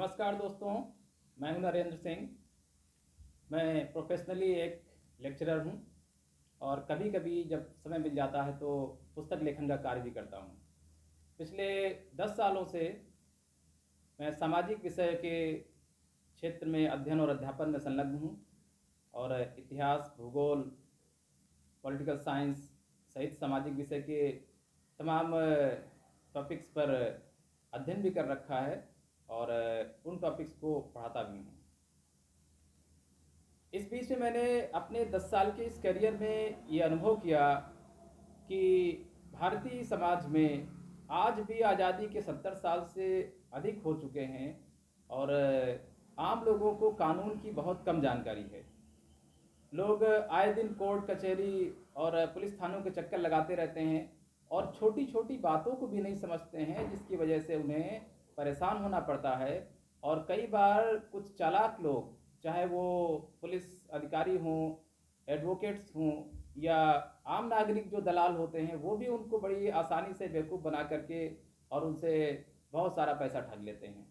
नमस्कार दोस्तों, मैं हूं नरेंद्र सिंह। मैं प्रोफेशनली एक लेक्चरर हूं और कभी कभी जब समय मिल जाता है तो पुस्तक लेखन का कार्य भी करता हूं। पिछले 10 सालों से मैं सामाजिक विषय के क्षेत्र में अध्ययन और अध्यापन में संलग्न हूं और इतिहास, भूगोल, पॉलिटिकल साइंस सहित सामाजिक विषय के तमाम टॉपिक्स पर अध्ययन भी कर रखा है और उन टॉपिक्स को पढ़ाता भी हूँ। इस बीच में मैंने अपने 10 साल के इस करियर में ये अनुभव किया कि भारतीय समाज में आज भी आज़ादी के 70 साल से अधिक हो चुके हैं और आम लोगों को कानून की बहुत कम जानकारी है। लोग आए दिन कोर्ट कचहरी और पुलिस थानों के चक्कर लगाते रहते हैं और छोटी छोटी बातों को भी नहीं समझते हैं, जिसकी वजह से उन्हें परेशान होना पड़ता है। और कई बार कुछ चालाक लोग, चाहे वो पुलिस अधिकारी हों, एडवोकेट्स हों या आम नागरिक जो दलाल होते हैं, वो भी उनको बड़ी आसानी से बेवकूफ़ बना करके और उनसे बहुत सारा पैसा ठग लेते हैं।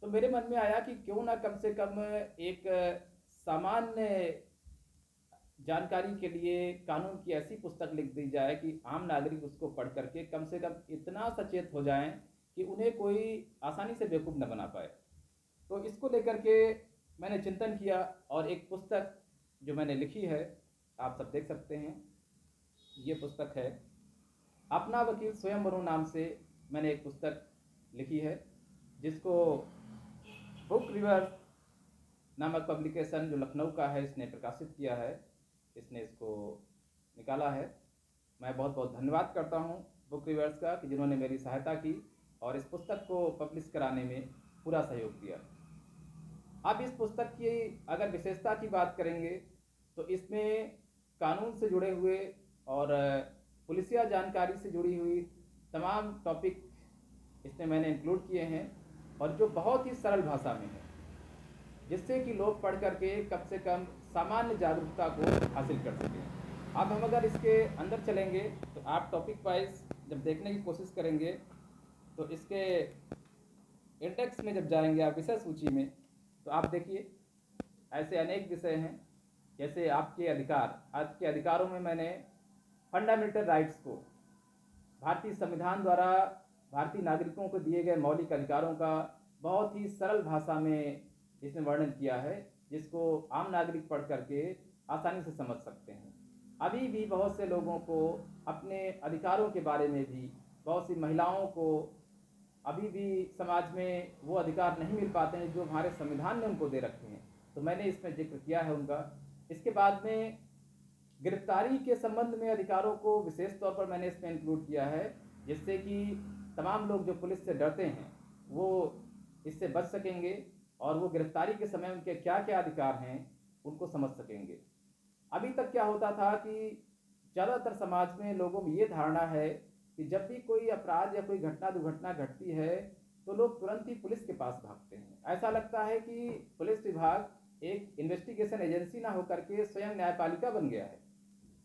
तो मेरे मन में आया कि क्यों ना कम से कम एक सामान्य जानकारी के लिए कानून की ऐसी पुस्तक लिख दी जाए कि आम नागरिक उसको पढ़ करके कम से कम इतना सचेत हो जाएं कि उन्हें कोई आसानी से बेवकूफ़ न बना पाए। तो इसको लेकर के मैंने चिंतन किया और एक पुस्तक जो मैंने लिखी है, आप सब देख सकते हैं। ये पुस्तक है अपना वकील स्वयं बनो नाम से मैंने एक पुस्तक लिखी है, जिसको बुक रिवर नामक पब्लिकेशन जो लखनऊ का है, इसने प्रकाशित किया है, इसने इसको निकाला है। मैं बहुत बहुत धन्यवाद करता हूँ बुक रिवर्स का कि जिन्होंने मेरी सहायता की और इस पुस्तक को पब्लिश कराने में पूरा सहयोग दिया। अब इस पुस्तक की अगर विशेषता की बात करेंगे तो इसमें कानून से जुड़े हुए और पुलिसिया जानकारी से जुड़ी हुई तमाम टॉपिक इसमें मैंने इंक्लूड किए हैं और जो बहुत ही सरल भाषा में है, जिससे कि लोग पढ़ करके कम से कम सामान्य जागरूकता को हासिल कर सकें। अब हम अगर इसके अंदर चलेंगे तो आप टॉपिक वाइज जब देखने की कोशिश करेंगे तो इसके इंडेक्स में जब जाएंगे आप विषय सूची में, तो आप देखिए ऐसे अनेक विषय हैं। जैसे आपके अधिकारों में मैंने फंडामेंटल राइट्स को, भारतीय संविधान द्वारा भारतीय नागरिकों को दिए गए मौलिक अधिकारों का बहुत ही सरल भाषा में इसमें वर्णन किया है, जिसको आम नागरिक पढ़ करके आसानी से समझ सकते हैं। अभी भी बहुत से लोगों को अपने अधिकारों के बारे में भी, बहुत सी महिलाओं को अभी भी समाज में वो अधिकार नहीं मिल पाते हैं जो हमारे संविधान ने उनको दे रखे हैं। तो मैंने इसमें जिक्र किया है उनका। इसके बाद में गिरफ्तारी के संबंध में अधिकारों को विशेष तौर पर मैंने इसमें इंक्लूड किया है, जिससे कि तमाम लोग जो पुलिस से डरते हैं वो इससे बच सकेंगे और वो गिरफ्तारी के समय उनके क्या क्या अधिकार हैं उनको समझ सकेंगे। अभी तक क्या होता था कि ज़्यादातर समाज में लोगों में ये धारणा है कि जब भी कोई अपराध या कोई घटना दुर्घटना घटती है तो लोग तुरंत ही पुलिस के पास भागते हैं। ऐसा लगता है कि पुलिस विभाग एक इन्वेस्टिगेशन एजेंसी ना होकर के स्वयं न्यायपालिका बन गया है।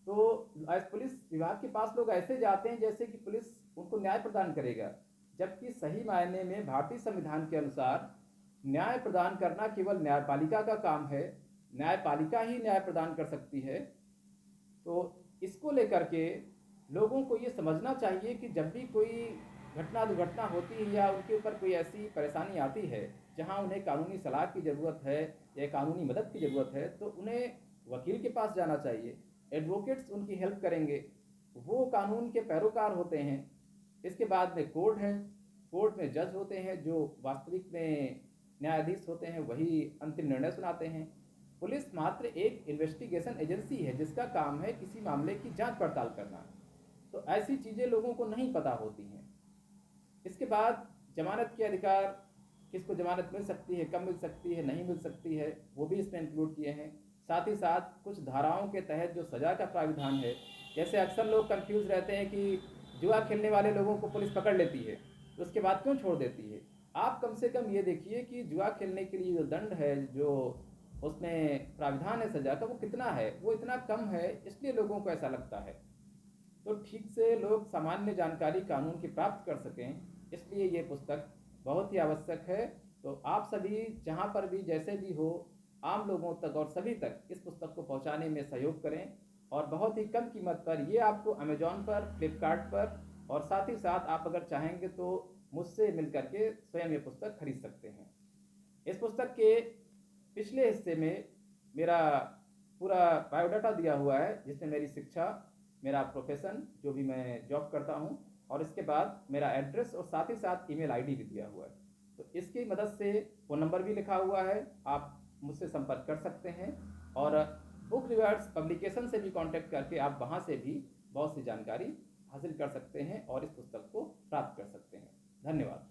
तो पुलिस विभाग के पास लोग ऐसे जाते हैं जैसे कि पुलिस उनको न्याय प्रदान करेगा, जबकि सही मायने में भारतीय संविधान के अनुसार न्याय प्रदान करना केवल न्यायपालिका का काम है। न्यायपालिका ही न्याय प्रदान कर सकती है। तो इसको लेकर के लोगों को ये समझना चाहिए कि जब भी कोई घटना दुर्घटना होती है या उनके ऊपर कोई ऐसी परेशानी आती है जहां उन्हें कानूनी सलाह की ज़रूरत है या कानूनी मदद की ज़रूरत है, तो उन्हें वकील के पास जाना चाहिए। एडवोकेट्स उनकी हेल्प करेंगे, वो कानून के पैरोकार होते हैं। इसके बाद में कोर्ट है, कोर्ट में जज होते हैं जो वास्तविक में न्यायाधीश होते हैं, वही अंतिम निर्णय सुनाते हैं। पुलिस मात्र एक इन्वेस्टिगेशन एजेंसी है जिसका काम है किसी मामले की जांच पड़ताल करना। तो ऐसी चीज़ें लोगों को नहीं पता होती हैं। इसके बाद जमानत के अधिकार, किसको जमानत मिल सकती है, कब मिल सकती है, नहीं मिल सकती है, वो भी इसमें इंक्लूड किए हैं। साथ ही साथ कुछ धाराओं के तहत जो सज़ा का प्राविधान है, जैसे अक्सर लोग कंफ्यूज रहते हैं कि जुआ खेलने वाले लोगों को पुलिस पकड़ लेती है तो उसके बाद क्यों छोड़ देती है। आप कम से कम ये देखिए कि जुआ खेलने के लिए जो दंड है, जो उसमें प्राविधान है सज़ा का, वो कितना है। वो इतना कम है, इसलिए लोगों को ऐसा लगता है। तो ठीक से लोग सामान्य जानकारी कानून की प्राप्त कर सकें, इसलिए ये पुस्तक बहुत ही आवश्यक है तो आप सभी जहाँ पर भी जैसे भी हो, आम लोगों तक और सभी तक इस पुस्तक को पहुँचाने में सहयोग करें और बहुत ही कम कीमत पर ये आपको अमेज़न पर, फ्लिपकार्ट पर और साथ ही साथ आप अगर चाहेंगे तो मुझसे मिल कर के स्वयं ये पुस्तक खरीद सकते हैं। इस पुस्तक के पिछले हिस्से में मेरा पूरा बायोडाटा दिया हुआ है, जिसमें मेरी शिक्षा, मेरा प्रोफ़ेशन, जो भी मैं जॉब करता हूँ और इसके बाद मेरा एड्रेस और साथ ही साथ ईमेल आईडी भी दिया हुआ है। तो इसकी मदद से फ़ोन नंबर भी लिखा हुआ है, आप मुझसे संपर्क कर सकते हैं और बुक रिवार्ड्स पब्लिकेशन से भी कॉन्टैक्ट करके आप वहाँ से भी बहुत सी जानकारी हासिल कर सकते हैं और इस पुस्तक को प्राप्त कर सकते हैं। धन्यवाद।